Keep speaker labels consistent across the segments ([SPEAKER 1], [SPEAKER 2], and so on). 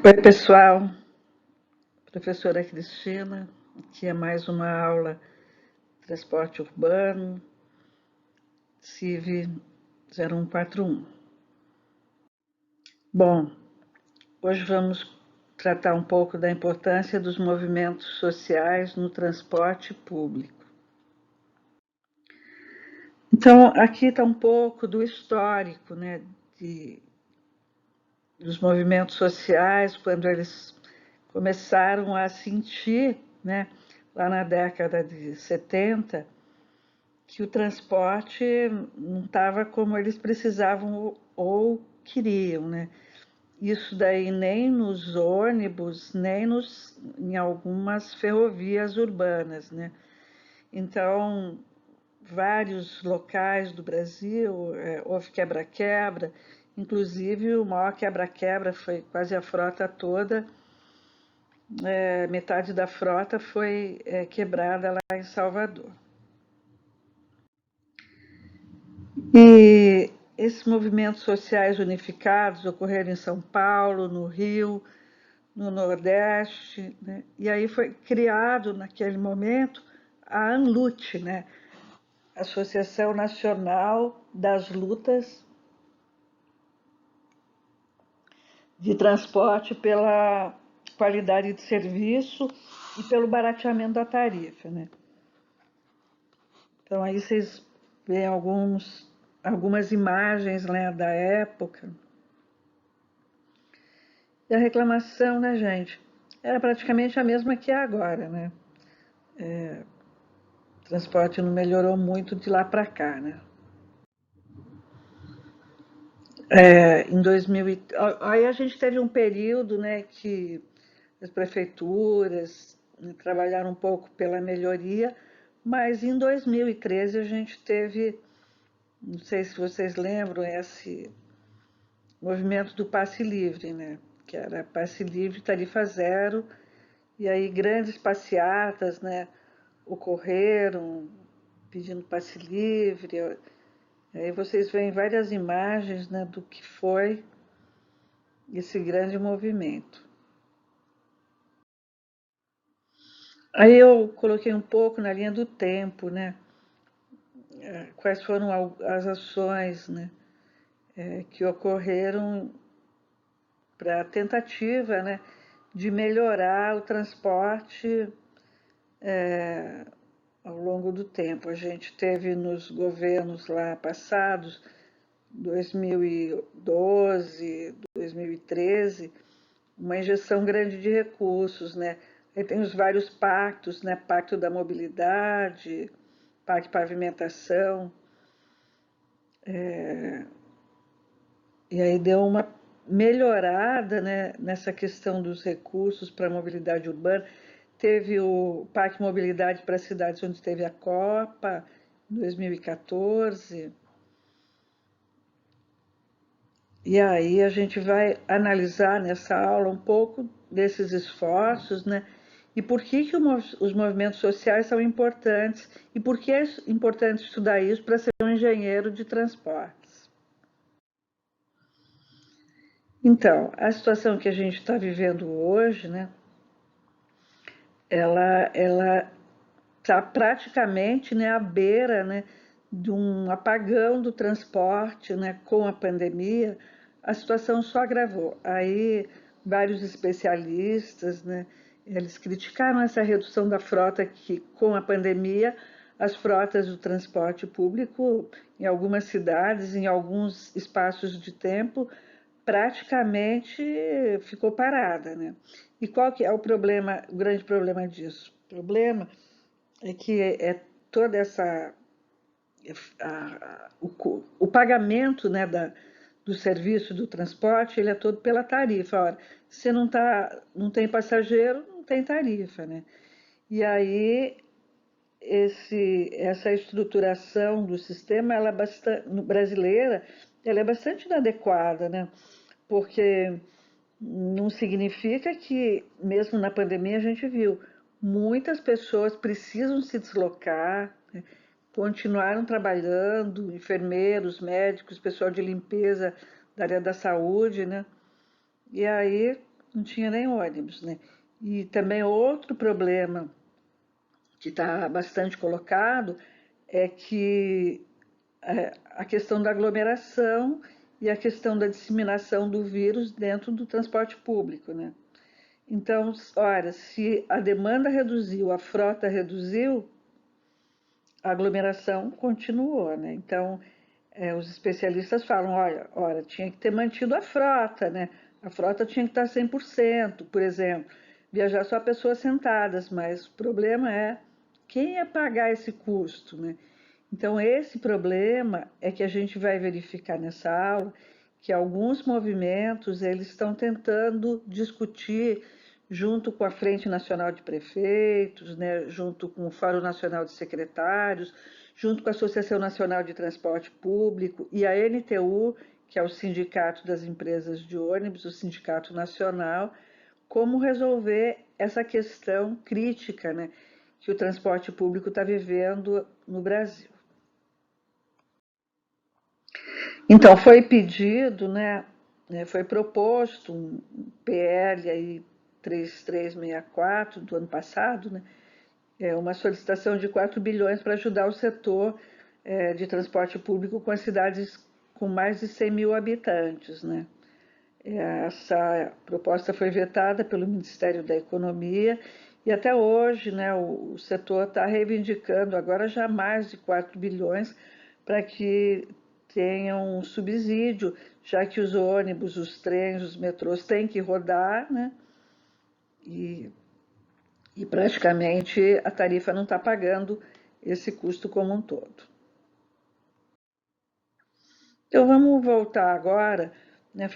[SPEAKER 1] Oi, pessoal. Professora Cristina, aqui é mais uma aula de transporte urbano, CIV 0141. Bom, hoje vamos tratar um pouco da importância dos movimentos sociais no transporte público. Então, aqui está um pouco do histórico, né, dos movimentos sociais, quando eles começaram a sentir, né, lá na década de 70, que o transporte não estava como eles precisavam ou queriam, né? Isso daí nem nos ônibus, nem em algumas ferrovias urbanas, né? Então, vários locais do Brasil houve quebra-quebra, inclusive o maior quebra-quebra foi quase a frota toda, metade da frota foi quebrada lá em Salvador. E esses movimentos sociais unificados ocorreram em São Paulo, no Rio, no Nordeste, né? E aí foi criado naquele momento a ANLUT, né? Associação Nacional das Lutas de Transporte pela Qualidade de Serviço e pelo barateamento da tarifa, né? Então aí vocês veem algumas imagens, né, da época. E a reclamação, né, gente, era praticamente a mesma que é agora, né? O transporte não melhorou muito de lá para cá, né? Em 2000, aí a gente teve um período, né, que as prefeituras, né, trabalharam um pouco pela melhoria, mas em 2013 a gente teve, não sei se vocês lembram, esse movimento do passe livre, né? Que era passe livre, tarifa zero, e aí grandes passeatas, né, ocorreram pedindo passe livre. Aí vocês veem várias imagens, né, do que foi esse grande movimento. Aí eu coloquei um pouco na linha do tempo, né? Quais foram as ações, né, que ocorreram para a tentativa, né, de melhorar o transporte ao longo do tempo. A gente teve nos governos lá passados, 2012, 2013, uma injeção grande de recursos, né? Aí tem os vários pactos, né? Pacto da mobilidade, pacto de pavimentação, e aí deu uma melhorada, né, nessa questão dos recursos para a mobilidade urbana. Teve o Pacto Mobilidade para as cidades onde teve a Copa, em 2014. E aí a gente vai analisar nessa aula um pouco desses esforços, né? E por que os movimentos sociais são importantes e por que é importante estudar isso para ser um engenheiro de transportes. Então, a situação que a gente está vivendo hoje, né? Ela está praticamente, né, à beira, né, de um apagão do transporte, né, com a pandemia. A situação só agravou. Aí vários especialistas, né, eles criticaram essa redução da frota que, com a pandemia, as frotas do transporte público, em algumas cidades, em alguns espaços de tempo, praticamente ficou parada, né? E qual que é o problema, o grande problema disso? O problema é que toda essa o pagamento, né, do serviço do transporte, ele é todo pela tarifa. Ora, se não tem passageiro, não tem tarifa, né? E aí essa estruturação do sistema, ela é bastante, brasileira, ela é bastante inadequada, né? Porque não significa que, mesmo na pandemia, a gente viu muitas pessoas precisam se deslocar, né? Continuaram trabalhando, enfermeiros, médicos, pessoal de limpeza da área da saúde, né? E aí não tinha nem ônibus, né? E também outro problema que está bastante colocado é que a questão da aglomeração e a questão da disseminação do vírus dentro do transporte público, né? Então, olha, se a demanda reduziu, a frota reduziu, a aglomeração continuou, né? Então, os especialistas falam, olha, tinha que ter mantido a frota, né? A frota tinha que estar 100%, por exemplo, viajar só pessoas sentadas, mas o problema é quem ia pagar esse custo, né? Então, esse problema é que a gente vai verificar nessa aula, que alguns movimentos eles estão tentando discutir junto com a Frente Nacional de Prefeitos, né, junto com o Fórum Nacional de Secretários, junto com a Associação Nacional de Transporte Público e a NTU, que é o Sindicato das Empresas de Ônibus, o Sindicato Nacional, como resolver essa questão crítica, né, que o transporte público está vivendo no Brasil. Então, foi pedido, né, foi proposto um PL aí 3364 do ano passado, né, uma solicitação de 4 bilhões para ajudar o setor de transporte público com as cidades com mais de 100 mil habitantes, né. Essa proposta foi vetada pelo Ministério da Economia e até hoje, né, o setor está reivindicando agora já mais de 4 bilhões para que tenham um subsídio, já que os ônibus, os trens, os metrôs têm que rodar, né? E praticamente a tarifa não está pagando esse custo como um todo. Então vamos voltar agora, né,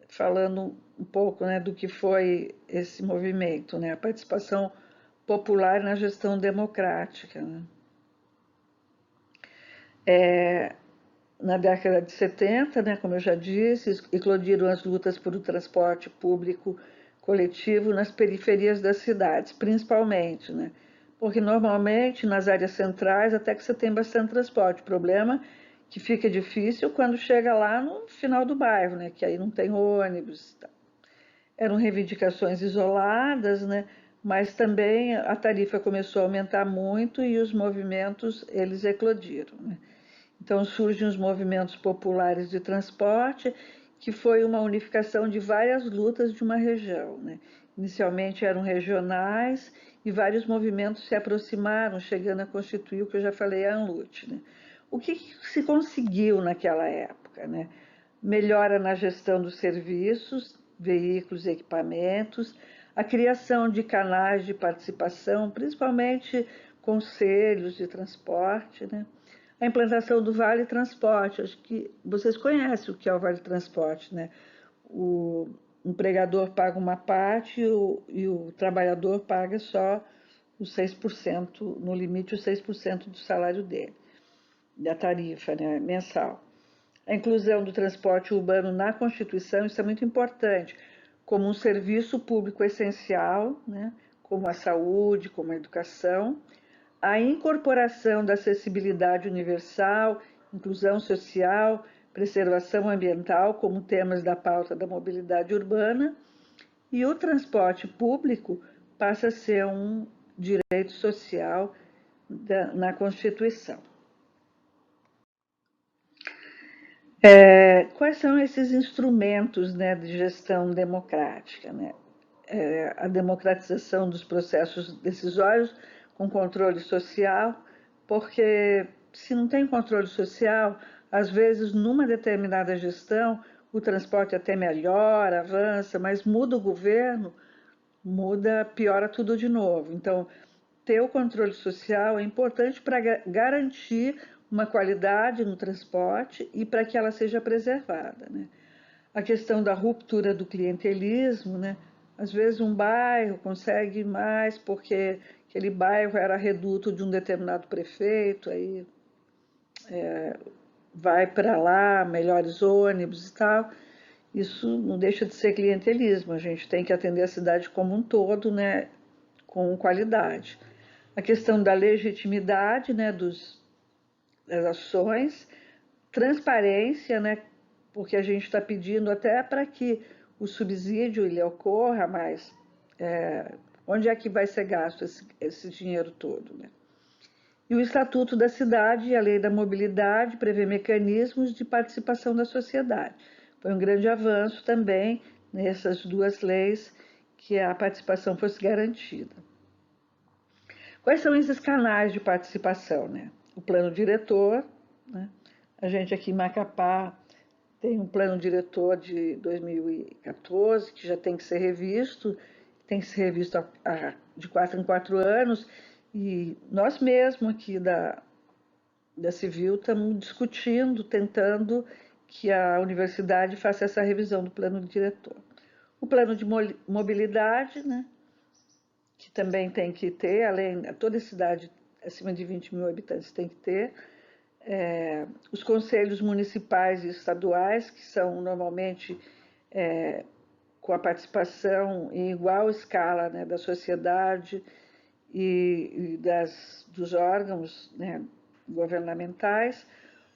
[SPEAKER 1] falando um pouco, né, do que foi esse movimento, né, a participação popular na gestão democrática, né. Na década de 70, né, como eu já disse, eclodiram as lutas por o transporte público coletivo nas periferias das cidades, principalmente, né, porque normalmente nas áreas centrais até que você tem bastante transporte. O problema é que fica difícil quando chega lá no final do bairro, né, que aí não tem ônibus. Eram reivindicações isoladas, né, mas também a tarifa começou a aumentar muito e os movimentos eles eclodiram, né. Então surgem os movimentos populares de transporte, que foi uma unificação de várias lutas de uma região, né? Inicialmente eram regionais e vários movimentos se aproximaram, chegando a constituir o que eu já falei, a ANLUT, né? O que se conseguiu naquela época, né? Melhora na gestão dos serviços, veículos e equipamentos, a criação de canais de participação, principalmente conselhos de transporte, né? A implantação do Vale Transporte, acho que vocês conhecem o que é o Vale Transporte, né? O empregador paga uma parte e o trabalhador paga só os 6%, no limite os 6% do salário dele, da tarifa, né, mensal. A inclusão do transporte urbano na Constituição, isso é muito importante, como um serviço público essencial, né, como a saúde, como a educação, a incorporação da acessibilidade universal, inclusão social, preservação ambiental como temas da pauta da mobilidade urbana, e o transporte público passa a ser um direito social na Constituição. Quais são esses instrumentos, né, de gestão democrática, né? A democratização dos processos decisórios com controle social, porque se não tem controle social, às vezes numa determinada gestão o transporte até melhora, avança, mas muda o governo, muda, piora tudo de novo. Então, ter o controle social é importante para garantir uma qualidade no transporte e para que ela seja preservada, né? A questão da ruptura do clientelismo, né? Às vezes um bairro consegue mais porque aquele bairro era reduto de um determinado prefeito, aí vai para lá, melhores ônibus e tal. Isso não deixa de ser clientelismo, a gente tem que atender a cidade como um todo, né, com qualidade. A questão da legitimidade, né, das ações, transparência, né, porque a gente está pedindo até para que o subsídio ele ocorra, mas onde é que vai ser gasto esse dinheiro todo, né? E o Estatuto da Cidade e a Lei da Mobilidade prevê mecanismos de participação da sociedade. Foi um grande avanço também nessas duas leis que a participação fosse garantida. Quais são esses canais de participação, né? O plano diretor, né? A gente aqui em Macapá tem um plano diretor de 2014 que já tem que ser revisto, tem que ser revisto de 4 em 4 anos, e nós mesmos aqui da Civil estamos discutindo, tentando que a universidade faça essa revisão do plano diretor. O plano de mobilidade, né, que também tem que ter, além, toda cidade acima de 20 mil habitantes tem que ter, os conselhos municipais e estaduais, que são normalmente com a participação em igual escala, né, da sociedade e dos órgãos, né, governamentais,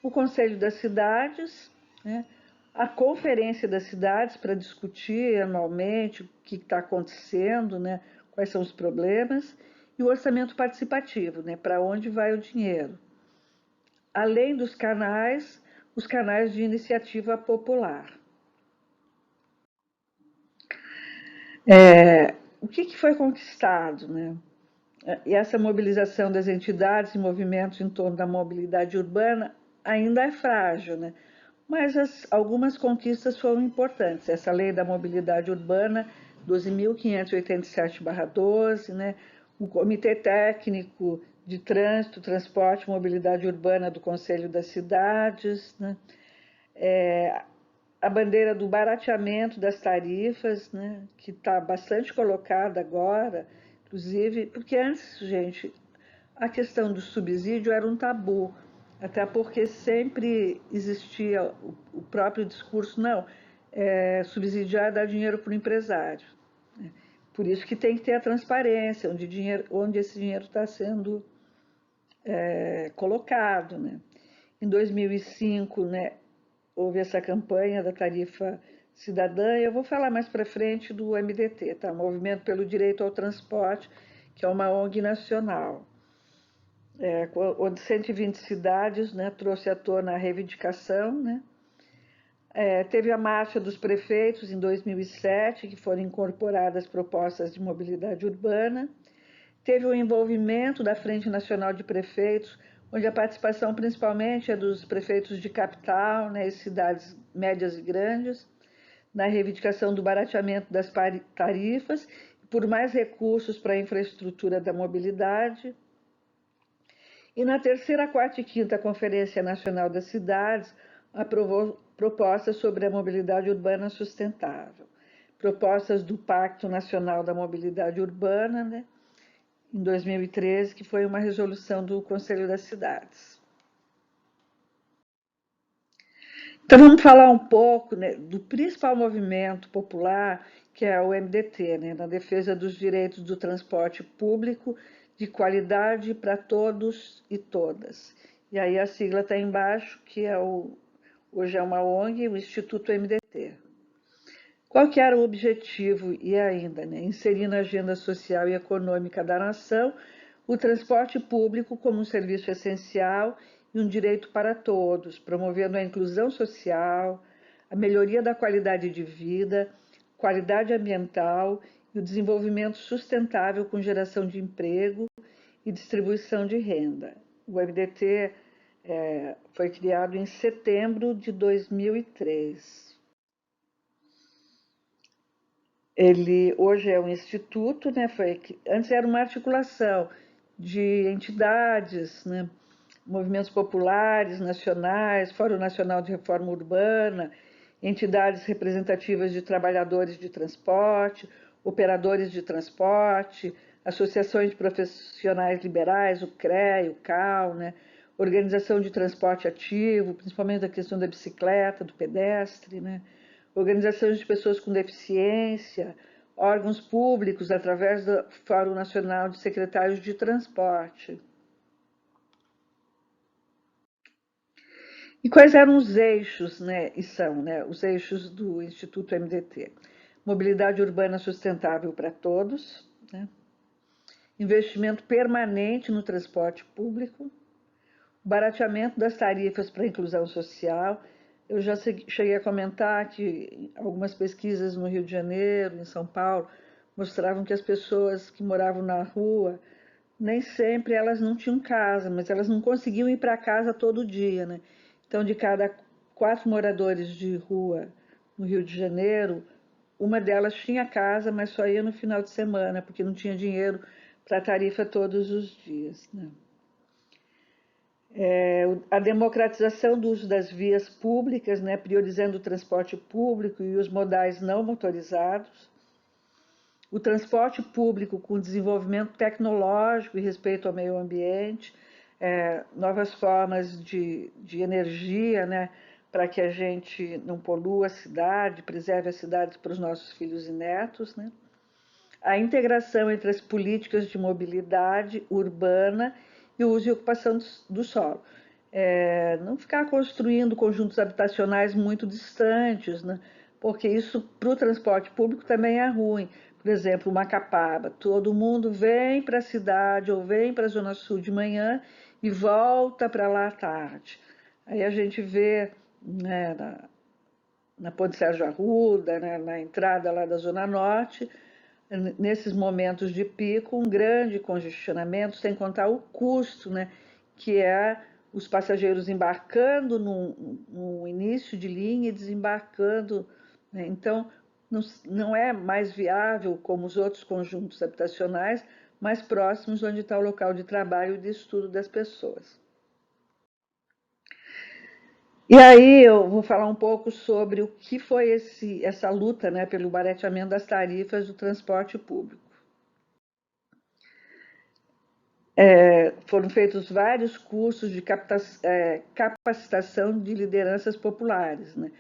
[SPEAKER 1] o Conselho das Cidades, né, a Conferência das Cidades para discutir anualmente o que está acontecendo, né, quais são os problemas, e o orçamento participativo, né, para onde vai o dinheiro. Além dos canais, os canais de iniciativa popular. O que foi conquistado, né? E essa mobilização das entidades e movimentos em torno da mobilidade urbana ainda é frágil, né? Mas algumas conquistas foram importantes. Essa lei da mobilidade urbana, 12.587/12, né? O Comitê Técnico de Trânsito, Transporte e Mobilidade Urbana do Conselho das Cidades, né? A bandeira do barateamento das tarifas, né? Que está bastante colocada agora, inclusive, porque antes, gente, a questão do subsídio era um tabu, até porque sempre existia o próprio discurso, não, subsidiar é dar dinheiro para o empresário. Né? Por isso que tem que ter a transparência, onde esse dinheiro está sendo colocado. Né? Em 2005, né, houve essa campanha da tarifa cidadã, e eu vou falar mais para frente do MDT, tá? Movimento pelo Direito ao Transporte, que é uma ONG nacional. Onde 120 cidades, né, trouxe à tona a reivindicação. Né? Teve a marcha dos prefeitos em 2007, que foram incorporadas propostas de mobilidade urbana. Teve o envolvimento da Frente Nacional de Prefeitos, onde a participação principalmente é dos prefeitos de capital, né, e cidades médias e grandes, na reivindicação do barateamento das tarifas, por mais recursos para a infraestrutura da mobilidade. E na terceira, quarta e quinta Conferência Nacional das Cidades, aprovou propostas sobre a mobilidade urbana sustentável. Propostas do Pacto Nacional da Mobilidade Urbana, né, em 2013, que foi uma resolução do Conselho das Cidades. Então vamos falar um pouco, né, do principal movimento popular, que é o MDT, né, na defesa dos direitos do transporte público de qualidade para todos e todas. E aí a sigla está embaixo, que hoje é uma ONG, o Instituto MDT. Qual que era o objetivo e ainda, né, inserir na agenda social e econômica da nação o transporte público como um serviço essencial e um direito para todos, promovendo a inclusão social, a melhoria da qualidade de vida, qualidade ambiental e o desenvolvimento sustentável com geração de emprego e distribuição de renda. O MDT foi criado em setembro de 2003. Ele hoje é um instituto, né? Antes era uma articulação de entidades, né? Movimentos populares, nacionais, Fórum Nacional de Reforma Urbana, entidades representativas de trabalhadores de transporte, operadores de transporte, associações de profissionais liberais, o CREA, o CAL, né? Organização de transporte ativo, principalmente a questão da bicicleta, do pedestre, né? Organizações de pessoas com deficiência, órgãos públicos através do Fórum Nacional de Secretários de Transporte. E quais eram os eixos, né, e são, né, os eixos do Instituto MDT? Mobilidade urbana sustentável para todos, né, investimento permanente no transporte público, barateamento das tarifas para a inclusão social. Eu já cheguei a comentar que algumas pesquisas no Rio de Janeiro, em São Paulo, mostravam que as pessoas que moravam na rua, nem sempre elas não tinham casa, mas elas não conseguiam ir para casa todo dia, né? Então, de cada 4 moradores de rua no Rio de Janeiro, uma delas tinha casa, mas só ia no final de semana, porque não tinha dinheiro para a tarifa todos os dias, né? A democratização do uso das vias públicas, né, priorizando o transporte público e os modais não motorizados, o transporte público com desenvolvimento tecnológico e respeito ao meio ambiente, novas formas de energia, né, para que a gente não polua a cidade, preserve a cidade para os nossos filhos e netos, né? A integração entre as políticas de mobilidade urbana e o uso e ocupação do solo. Não ficar construindo conjuntos habitacionais muito distantes, né? Porque isso para o transporte público também é ruim. Por exemplo, Macapaba, todo mundo vem para a cidade ou vem para a Zona Sul de manhã e volta para lá à tarde. Aí a gente vê, né, na Ponte Sérgio Arruda, né, na entrada lá da Zona Norte, nesses momentos de pico, um grande congestionamento, sem contar o custo, né, que é os passageiros embarcando no início de linha e desembarcando, né? Então, não é mais viável como os outros conjuntos habitacionais mais próximos onde está o local de trabalho e de estudo das pessoas. E aí eu vou falar um pouco sobre o que foi essa luta, né, pelo barateamento das tarifas do transporte público. Foram feitos vários cursos de capacitação de lideranças populares, né?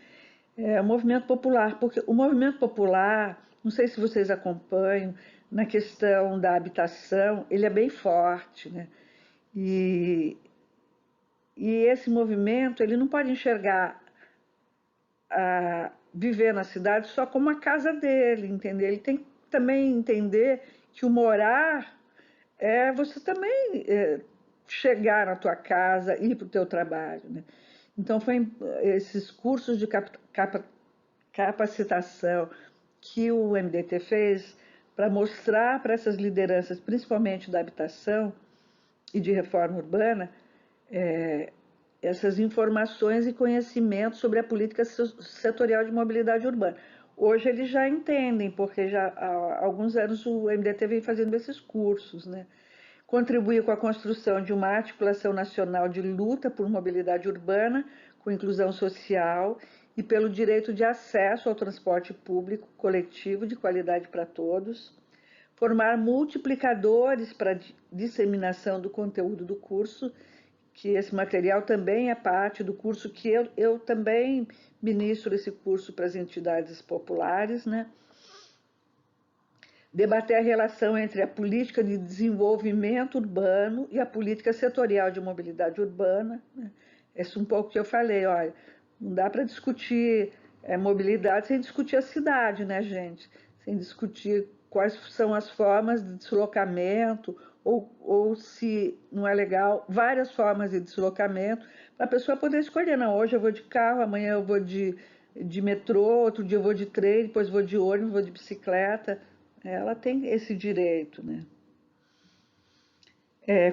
[SPEAKER 1] O movimento popular, porque o movimento popular, não sei se vocês acompanham, na questão da habitação, ele é bem forte, né? E, e esse movimento, ele não pode enxergar viver na cidade só como a casa dele, entender? Ele tem que também entender que o morar você também chegar na tua casa, ir para o teu trabalho, né? Então, foi esses cursos de capacitação que o MDT fez para mostrar para essas lideranças, principalmente da habitação e de reforma urbana, essas informações e conhecimentos sobre a política setorial de mobilidade urbana. Hoje eles já entendem, porque já há alguns anos o MDT vem fazendo esses cursos, né? Contribuiu com a construção de uma articulação nacional de luta por mobilidade urbana, com inclusão social e pelo direito de acesso ao transporte público coletivo de qualidade para todos, formar multiplicadores para a disseminação do conteúdo do curso, que esse material também é parte do curso que eu também ministro esse curso para as entidades populares, né? Debater a relação entre a política de desenvolvimento urbano e a política setorial de mobilidade urbana, né? Esse é um pouco que eu falei, olha, não dá para discutir mobilidade sem discutir a cidade, né, gente? Sem discutir quais são as formas de deslocamento, ou se não é legal, várias formas de deslocamento, para a pessoa poder escolher, não, hoje eu vou de carro, amanhã eu vou de metrô, outro dia eu vou de trem, depois vou de ônibus, vou de bicicleta. Ela tem esse direito, né?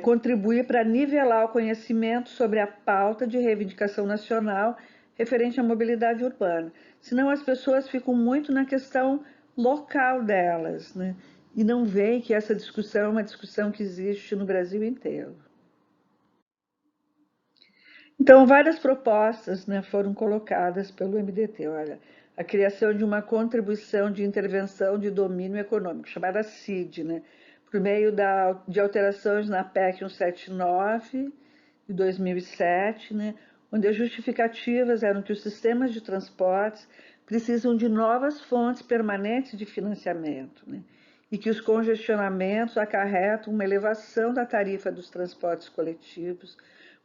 [SPEAKER 1] Contribuir para nivelar o conhecimento sobre a pauta de reivindicação nacional referente à mobilidade urbana. Senão as pessoas ficam muito na questão local delas, né? E não veem que essa discussão é uma discussão que existe no Brasil inteiro. Então, várias propostas, né, foram colocadas pelo MDT. Olha, a criação de uma contribuição de intervenção de domínio econômico, chamada CID, né, por meio de alterações na PEC 179 de 2007, né, onde as justificativas eram que os sistemas de transportes precisam de novas fontes permanentes de financiamento, né, e que os congestionamentos acarretam uma elevação da tarifa dos transportes coletivos,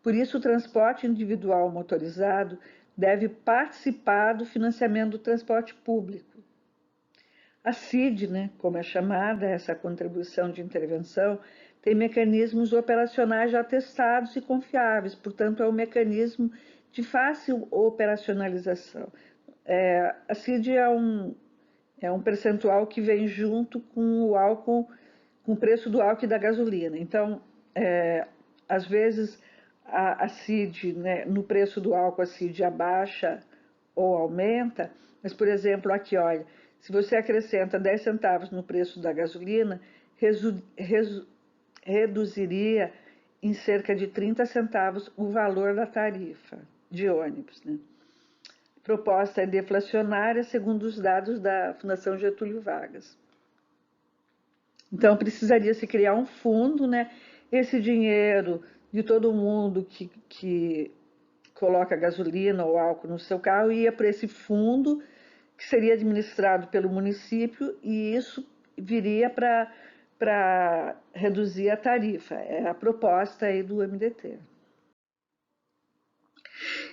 [SPEAKER 1] Por isso, o transporte individual motorizado deve participar do financiamento do transporte público. A CID, né, como é chamada, essa contribuição de intervenção, tem mecanismos operacionais já testados e confiáveis, portanto, é um mecanismo de fácil operacionalização. A CID é um percentual que vem junto com o álcool, com o preço do álcool e da gasolina. Então, às vezes, a CID, né, no preço do álcool, a CID abaixa ou aumenta, mas, por exemplo, aqui, olha, se você acrescenta 10 centavos no preço da gasolina, reduziria em cerca de 30 centavos o valor da tarifa de ônibus, né? A proposta é deflacionária, segundo os dados da Fundação Getúlio Vargas. Então, precisaria se criar um fundo, né? Esse dinheiro de todo mundo que coloca gasolina ou álcool no seu carro ia para esse fundo, que seria administrado pelo município, e isso viria para reduzir a tarifa. É a proposta aí do MDT.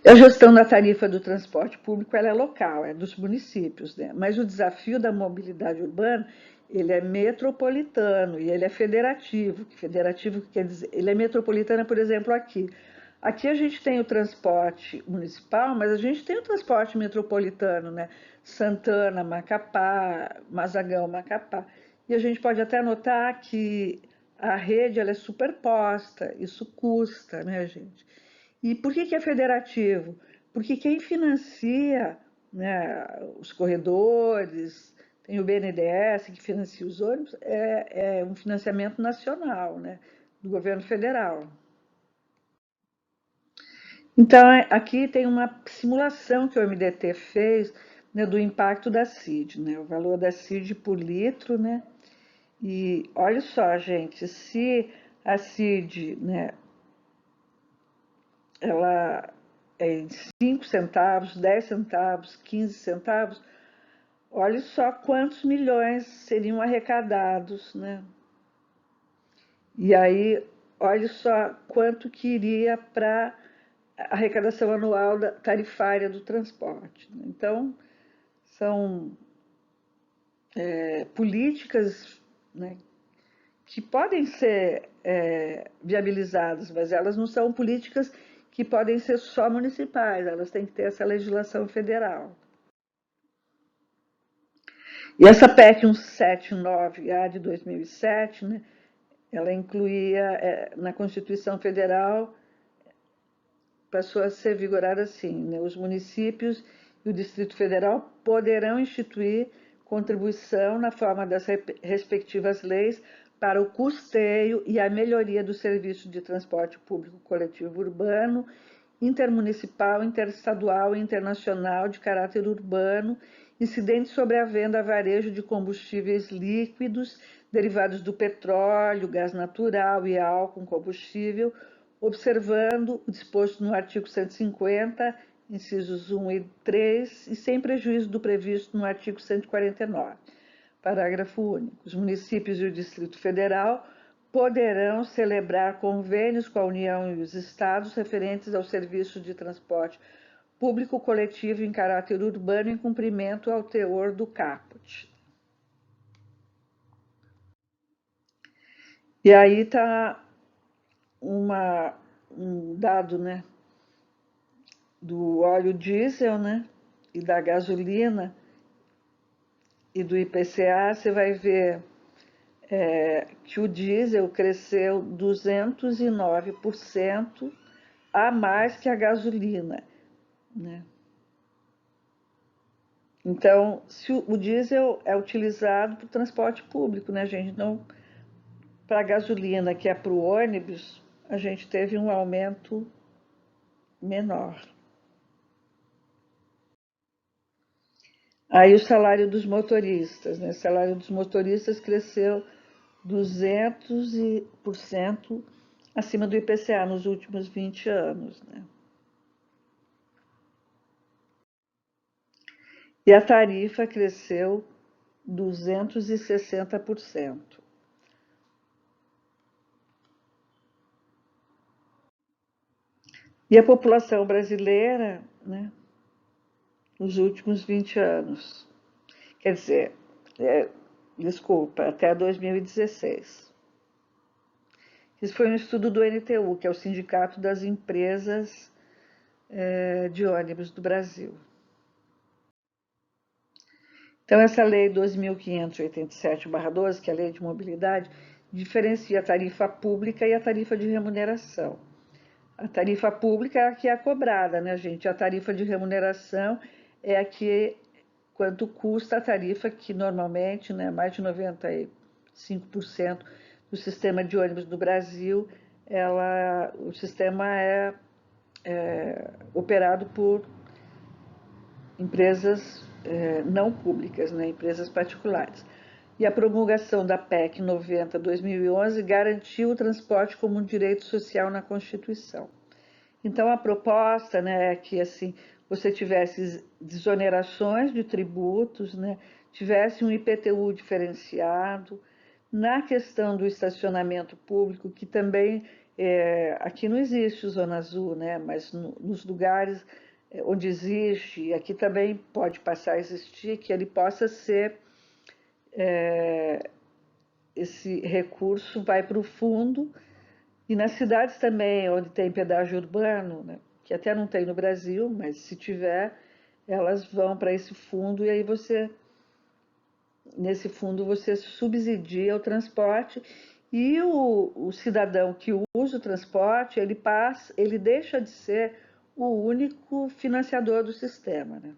[SPEAKER 1] A gestão da tarifa do transporte público ela é local, é dos municípios, né? Mas o desafio da mobilidade urbana ele é metropolitano e ele é federativo. Federativo quer dizer, ele é metropolitano, por exemplo, aqui. Aqui a gente tem o transporte municipal, mas a gente tem o transporte metropolitano, né? Santana, Macapá, Mazagão, Macapá. E a gente pode até notar que a rede ela é superposta, isso custa, né, gente? E por que é federativo? Porque quem financia, né, os corredores, tem o BNDES que financia os ônibus, é um financiamento nacional, né, do governo federal. Então, aqui tem uma simulação que o MDT fez, né, do impacto da CID, né, o valor da CID por litro, né, e olha só, gente, se a CID, né, ela é em 5 centavos, 10 centavos, 15 centavos, olha só quantos milhões seriam arrecadados, né? E aí, olha só quanto que iria para a arrecadação anual tarifária do transporte. Então, são políticas, né, que podem ser viabilizadas, mas elas não são políticas que podem ser só municipais, elas têm que ter essa legislação federal. E essa PEC 179A de 2007, né, ela incluía na Constituição Federal, passou a ser vigorada assim, né, os municípios e o Distrito Federal poderão instituir contribuição na forma das respectivas leis para o custeio e a melhoria do serviço de transporte público coletivo urbano, intermunicipal, interestadual e internacional de caráter urbano, incidente sobre a venda a varejo de combustíveis líquidos derivados do petróleo, gás natural e álcool combustível, observando o disposto no artigo 150, incisos 1 e 3, e sem prejuízo do previsto no artigo 149. Parágrafo único. Os municípios e o Distrito Federal poderão celebrar convênios com a União e os estados referentes ao serviço de transporte público coletivo em caráter urbano em cumprimento ao teor do caput. E aí está um dado, né, do óleo diesel, né, e da gasolina e do IPCA, você vai ver que o diesel cresceu 209% a mais que a gasolina, né? Então, se o diesel é utilizado para o transporte público, né, gente? Então, para a gasolina, que é para o ônibus, a gente teve um aumento menor. Aí o salário dos motoristas, né? O salário dos motoristas cresceu 200% acima do IPCA nos últimos 20 anos, né? E a tarifa cresceu 260%. E a população brasileira, né, nos últimos 20 anos, quer dizer, desculpa, até 2016. Isso foi um estudo do NTU, que é o Sindicato das Empresas de Ônibus do Brasil. Então, essa lei 2.587/12, que é a lei de mobilidade, diferencia a tarifa pública e a tarifa de remuneração. A tarifa pública é a que é cobrada, né, gente? A tarifa de remuneração é a que, quanto custa a tarifa que normalmente, né, mais de 95% do sistema de ônibus do Brasil, o sistema é operado por empresas não públicas, né, empresas particulares. E a promulgação da PEC 90/2011 garantiu o transporte como um direito social na Constituição. Então, a proposta, né, é que assim, você tivesse desonerações de tributos, né, tivesse um IPTU diferenciado. Na questão do estacionamento público, que também, aqui não existe Zona Azul, né, mas nos lugares onde existe, aqui também pode passar a existir, que ele possa ser, esse recurso vai para o fundo. E nas cidades também, onde tem pedágio urbano, né, que até não tem no Brasil, mas se tiver, elas vão para esse fundo e aí nesse fundo você subsidia o transporte e o cidadão que usa o transporte, ele deixa de ser o único financiador do sistema, né?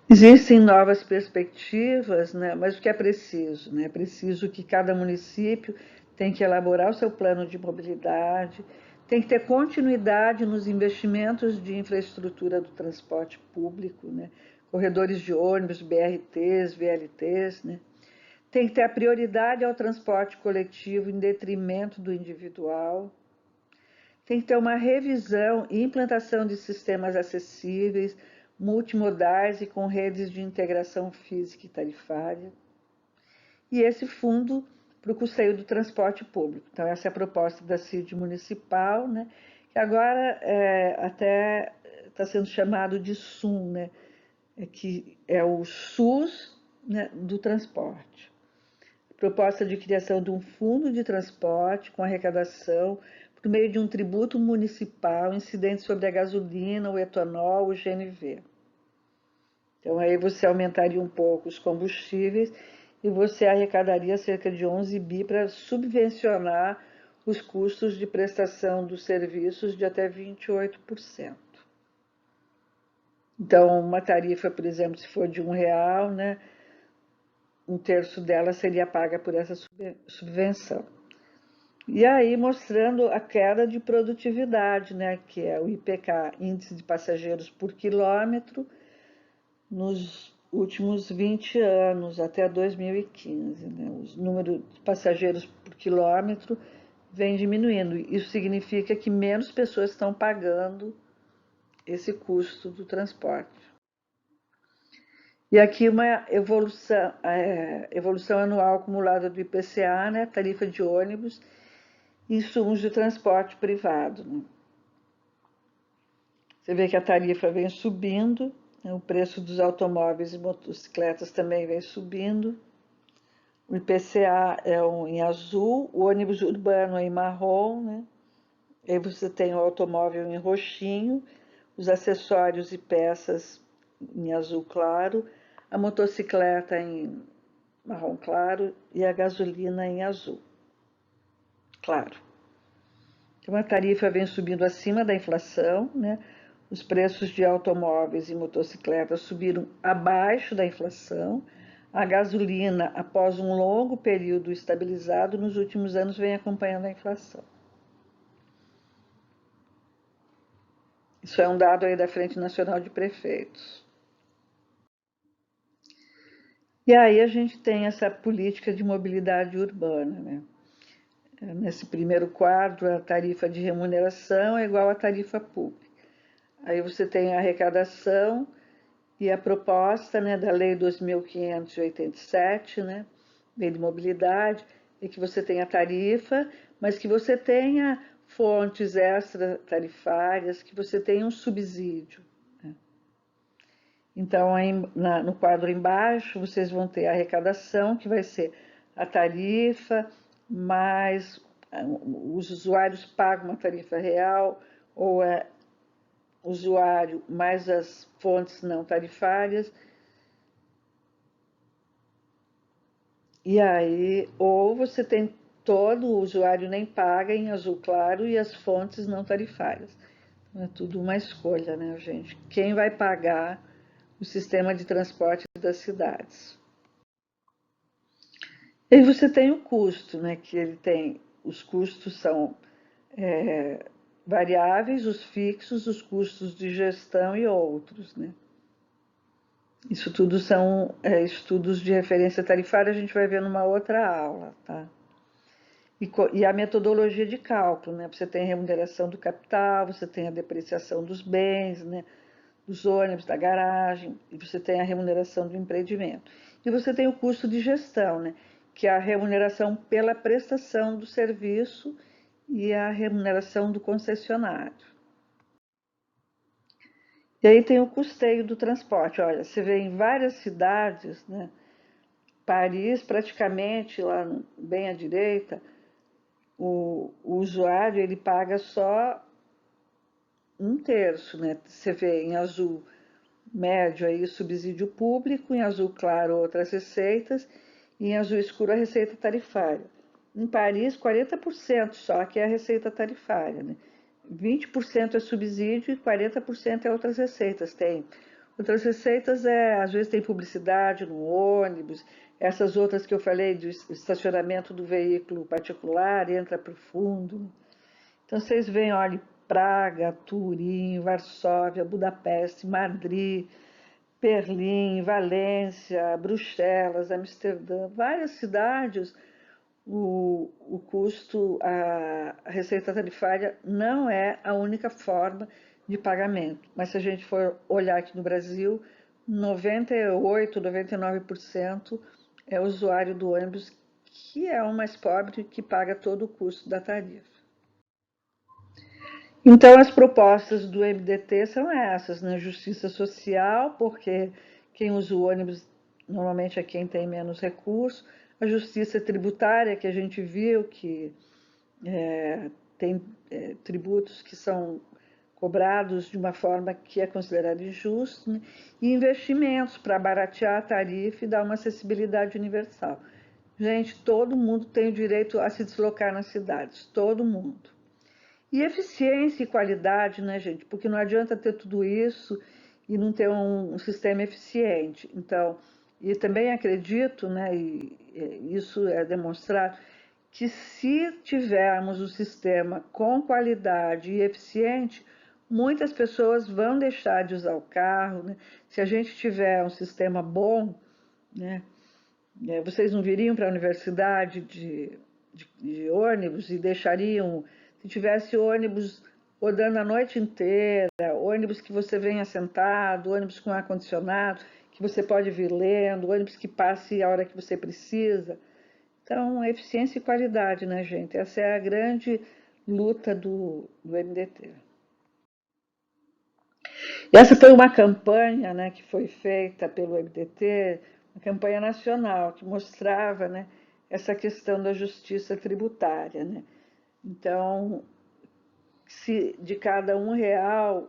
[SPEAKER 1] Existem novas perspectivas, né? Mas o que é preciso? Né? É preciso que cada município tem que elaborar o seu plano de mobilidade, tem que ter continuidade nos investimentos de infraestrutura do transporte público, né? Corredores de ônibus, BRTs, VLTs, né? Tem que ter a prioridade ao transporte coletivo em detrimento do individual. Tem que ter uma revisão e implantação de sistemas acessíveis, multimodais e com redes de integração física e tarifária. E esse fundo para o custeio do transporte público. Então, essa é a proposta da CID municipal, né, que agora até está sendo chamado de SUM, né, que é o SUS, né, do transporte. Proposta de criação de um fundo de transporte com arrecadação por meio de um tributo municipal incidente sobre a gasolina, o etanol, o GNV. Então, aí você aumentaria um pouco os combustíveis e você arrecadaria cerca de 11 bi para subvencionar os custos de prestação dos serviços de até 28%. Então, uma tarifa, por exemplo, se for de R$1, né, 1/3 dela seria paga por essa subvenção. E aí mostrando a queda de produtividade, né, que é o IPK, Índice de Passageiros por Quilômetro, nos últimos 20 anos, até 2015. Né, o número de passageiros por quilômetro vem diminuindo. Isso significa que menos pessoas estão pagando esse custo do transporte. E aqui uma evolução anual acumulada do IPCA, né, tarifa de ônibus, insumos de transporte privado. Né? Você vê que a tarifa vem subindo, né? O preço dos automóveis e motocicletas também vem subindo. O IPCA é em azul, o ônibus urbano é em marrom, né? Aí você tem o automóvel em roxinho, os acessórios e peças em azul claro, a motocicleta em marrom claro e a gasolina em azul claro. Então, a tarifa vem subindo acima da inflação, né? Os preços de automóveis e motocicletas subiram abaixo da inflação. A gasolina, após um longo período estabilizado, nos últimos anos vem acompanhando a inflação. Isso é um dado aí da Frente Nacional de Prefeitos. E aí a gente tem essa política de mobilidade urbana, né? Nesse primeiro quadro, a tarifa de remuneração é igual à tarifa pública. Aí você tem a arrecadação e a proposta, né, da Lei 2.587, né, Lei de Mobilidade, é que você tem a tarifa, mas que você tenha fontes extra-tarifárias, que você tenha um subsídio. Então, no quadro embaixo, vocês vão ter a arrecadação, que vai ser a tarifa, mais os usuários pagam uma tarifa real, ou é usuário mais as fontes não tarifárias. E aí, ou você tem todo o usuário nem paga em azul claro e as fontes não tarifárias. Então, é tudo uma escolha, né, gente? Quem vai pagar o sistema de transporte das cidades? E aí você tem o custo, né? Que ele tem, os custos são variáveis, os fixos, os custos de gestão e outros, né? Isso tudo são estudos de referência tarifária, a gente vai ver numa outra aula, tá? E a metodologia de cálculo, né? Você tem a remuneração do capital, você tem a depreciação dos bens, né? Dos ônibus, da garagem, e você tem a remuneração do empreendimento. E você tem o custo de gestão, né? Que é a remuneração pela prestação do serviço e a remuneração do concessionário. E aí tem o custeio do transporte. Olha, você vê em várias cidades, né? Paris, praticamente, lá bem à direita, o usuário ele paga só um terço, né? Você vê em azul médio aí subsídio público, em azul claro outras receitas e em azul escuro a receita tarifária. Em Paris, 40% só que é a receita tarifária, né? 20% é subsídio e 40% é outras receitas. Tem outras receitas, às vezes tem publicidade no ônibus, essas outras que eu falei do estacionamento do veículo particular, entra para o fundo. Então vocês veem, olha, Praga, Turim, Varsóvia, Budapeste, Madrid, Berlim, Valência, Bruxelas, Amsterdã, várias cidades, o custo, a receita tarifária não é a única forma de pagamento. Mas se a gente for olhar aqui no Brasil, 98, 99% é usuário do ônibus que é o mais pobre que paga todo o custo da tarifa. Então, as propostas do MDT são essas, né? Justiça social, porque quem usa o ônibus normalmente é quem tem menos recursos. A justiça tributária, que a gente viu que tem tributos que são cobrados de uma forma que é considerada injusta, né? E investimentos para baratear a tarifa e dar uma acessibilidade universal. Gente, todo mundo tem o direito a se deslocar nas cidades, todo mundo. E eficiência e qualidade, né, gente? Porque não adianta ter tudo isso e não ter um sistema eficiente. Então, e também acredito, né, e isso é demonstrado, que se tivermos um sistema com qualidade e eficiente, muitas pessoas vão deixar de usar o carro, né? Se a gente tiver um sistema bom, né, vocês não viriam para a universidade de ônibus e deixariam, se tivesse ônibus rodando a noite inteira, ônibus que você venha sentado, ônibus com ar-condicionado, que você pode vir lendo, ônibus que passe a hora que você precisa. Então, eficiência e qualidade, né, gente? Essa é a grande luta do MDT. E essa foi uma campanha, né, que foi feita pelo MDT, uma campanha nacional, que mostrava, né, essa questão da justiça tributária, né? Então, se de cada R$ 1,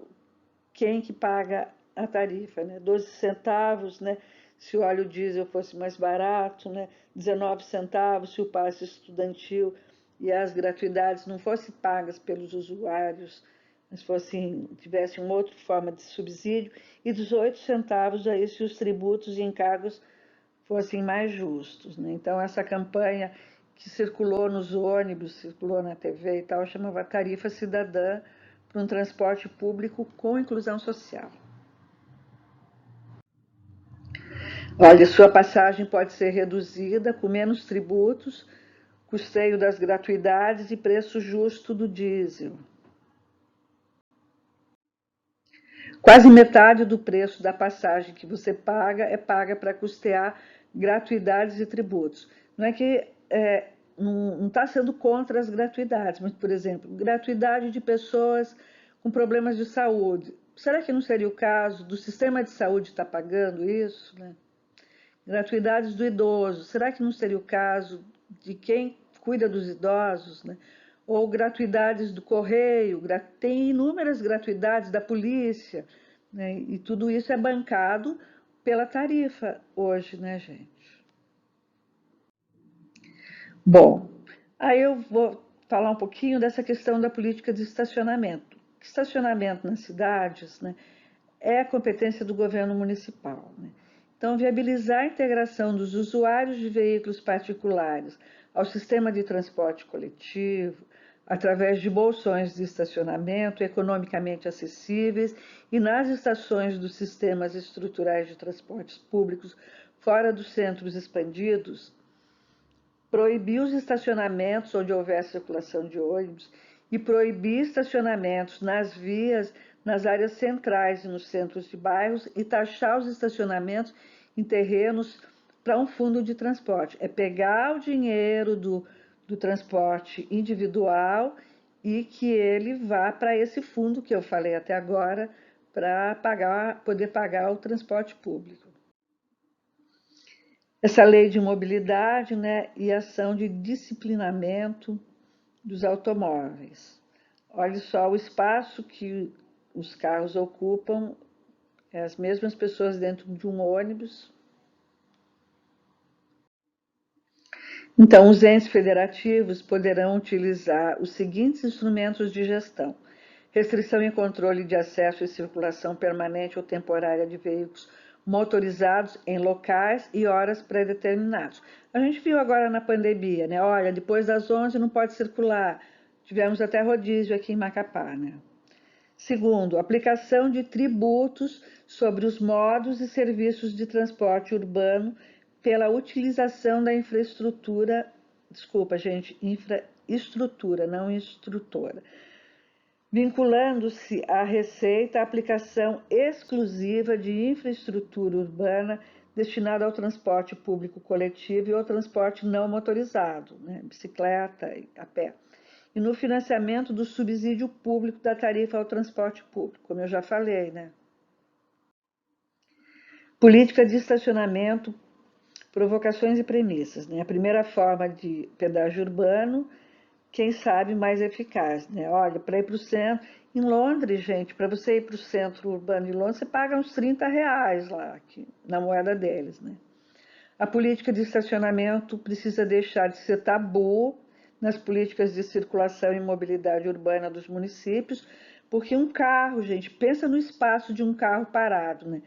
[SPEAKER 1] quem que paga a tarifa, né? 12 centavos, né? Se o óleo diesel fosse mais barato, né? 19 centavos se o passe estudantil e as gratuidades não fossem pagas pelos usuários, mas tivessem uma outra forma de subsídio, e 18 centavos aí se os tributos e encargos fossem mais justos, né? Então, essa campanha que circulou nos ônibus, circulou na TV e tal, chamava Tarifa Cidadã para um transporte público com inclusão social. Olha, sua passagem pode ser reduzida com menos tributos, custeio das gratuidades e preço justo do diesel. Quase metade do preço da passagem que você paga é paga para custear gratuidades e tributos. Não é que não está sendo contra as gratuidades, mas, por exemplo, gratuidade de pessoas com problemas de saúde. Será que não seria o caso do sistema de saúde estar pagando isso, né? Gratuidades do idoso. Será que não seria o caso de quem cuida dos idosos, né? Ou gratuidades do correio, tem inúmeras gratuidades da polícia, né? E tudo isso é bancado pela tarifa hoje, né, gente? Bom, aí eu vou falar um pouquinho dessa questão da política de estacionamento. Estacionamento nas cidades, né, é a competência do governo municipal, né? Então, viabilizar a integração dos usuários de veículos particulares ao sistema de transporte coletivo, através de bolsões de estacionamento economicamente acessíveis e nas estações dos sistemas estruturais de transportes públicos fora dos centros expandidos, proibir os estacionamentos onde houver circulação de ônibus e proibir estacionamentos nas vias, nas áreas centrais e nos centros de bairros e taxar os estacionamentos em terrenos para um fundo de transporte. É pegar o dinheiro do transporte individual e que ele vá para esse fundo que eu falei até agora, para poder pagar o transporte público. Essa lei de mobilidade, né, e ação de disciplinamento dos automóveis. Olha só o espaço que os carros ocupam, as mesmas pessoas dentro de um ônibus. Então, os entes federativos poderão utilizar os seguintes instrumentos de gestão: restrição e controle de acesso e circulação permanente ou temporária de veículos motorizados em locais e horas pré-determinados. A gente viu agora na pandemia, né? Olha, depois das 11 não pode circular. Tivemos até rodízio aqui em Macapá, né? Segundo, aplicação de tributos sobre os modos e serviços de transporte urbano pela utilização da infraestrutura, desculpa, gente, infraestrutura, não instrutora, vinculando-se à receita a aplicação exclusiva de infraestrutura urbana destinada ao transporte público coletivo e ao transporte não motorizado, né, bicicleta e a pé, e no financiamento do subsídio público da tarifa ao transporte público, como eu já falei, né? Política de estacionamento, provocações e premissas, né? A primeira forma de pedágio urbano, quem sabe mais eficaz, né? Olha, para ir para o centro, em Londres, gente, para você ir para o centro urbano de Londres, você paga uns R$ 30 lá, aqui, na moeda deles, né? A política de estacionamento precisa deixar de ser tabu nas políticas de circulação e mobilidade urbana dos municípios, porque um carro, gente, pensa no espaço de um carro parado, né?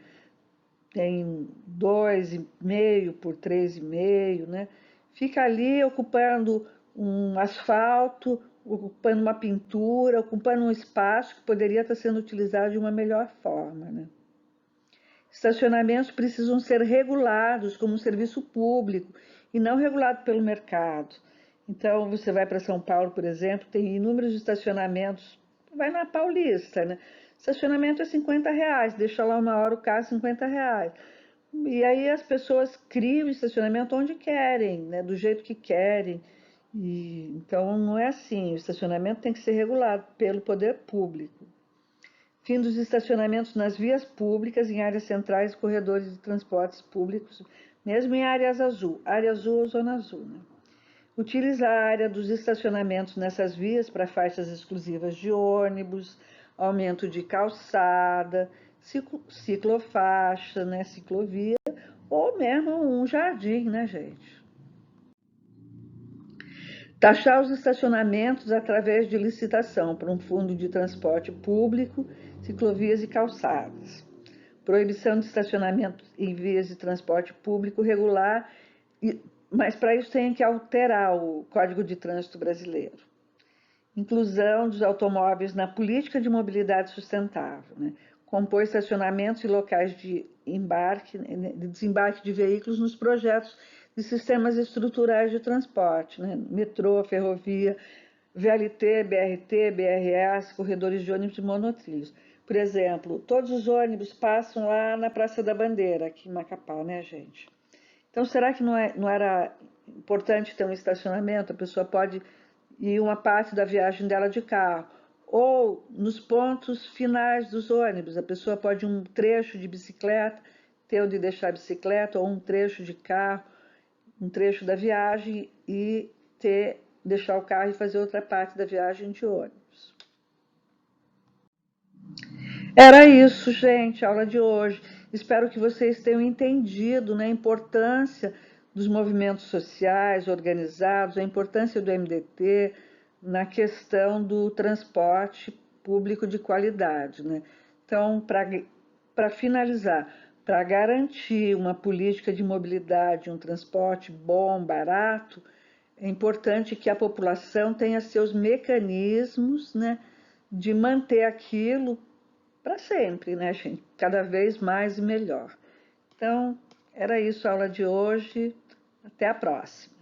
[SPEAKER 1] Tem 2,5 por 3,5, né? Fica ali ocupando um asfalto, ocupando uma pintura, ocupando um espaço que poderia estar sendo utilizado de uma melhor forma, né? Estacionamentos precisam ser regulados como um serviço público e não regulado pelo mercado. Então, você vai para São Paulo, por exemplo, tem inúmeros estacionamentos. Vai na Paulista, né? Estacionamento é R$ 50, deixa lá uma hora o carro, R$ 50. E aí as pessoas criam estacionamento onde querem, né? Do jeito que querem. Então, não é assim. O estacionamento tem que ser regulado pelo poder público. Fim dos estacionamentos nas vias públicas, em áreas centrais e corredores de transportes públicos, mesmo em área azul ou zona azul, né? Utilizar a área dos estacionamentos nessas vias para faixas exclusivas de ônibus, aumento de calçada, ciclofaixa, né, ciclovia, ou mesmo um jardim, né, gente? Taxar os estacionamentos através de licitação para um fundo de transporte público, ciclovias e calçadas. Proibição de estacionamento em vias de transporte público regular, mas para isso tem que alterar o Código de Trânsito Brasileiro. Inclusão dos automóveis na política de mobilidade sustentável, né? Compor estacionamentos e locais de desembarque de veículos nos projetos de sistemas estruturais de transporte, né? Metrô, ferrovia, VLT, BRT, BRS, corredores de ônibus e monotrilhos. Por exemplo, todos os ônibus passam lá na Praça da Bandeira, aqui em Macapá, né, gente? Então, será que não era importante ter um estacionamento, a pessoa pode ir uma parte da viagem dela de carro, ou nos pontos finais dos ônibus, a pessoa pode um trecho de bicicleta, ter onde deixar a bicicleta, ou um trecho de carro, um trecho da viagem e deixar o carro e fazer outra parte da viagem de ônibus. Era isso, gente, a aula de hoje. Espero que vocês tenham entendido, né, a importância dos movimentos sociais organizados, a importância do MDT na questão do transporte público de qualidade, né? Então, para finalizar, para garantir uma política de mobilidade, um transporte bom, barato, é importante que a população tenha seus mecanismos, né, de manter aquilo para sempre, né, gente? Cada vez mais e melhor. Então, era isso a aula de hoje. Até a próxima.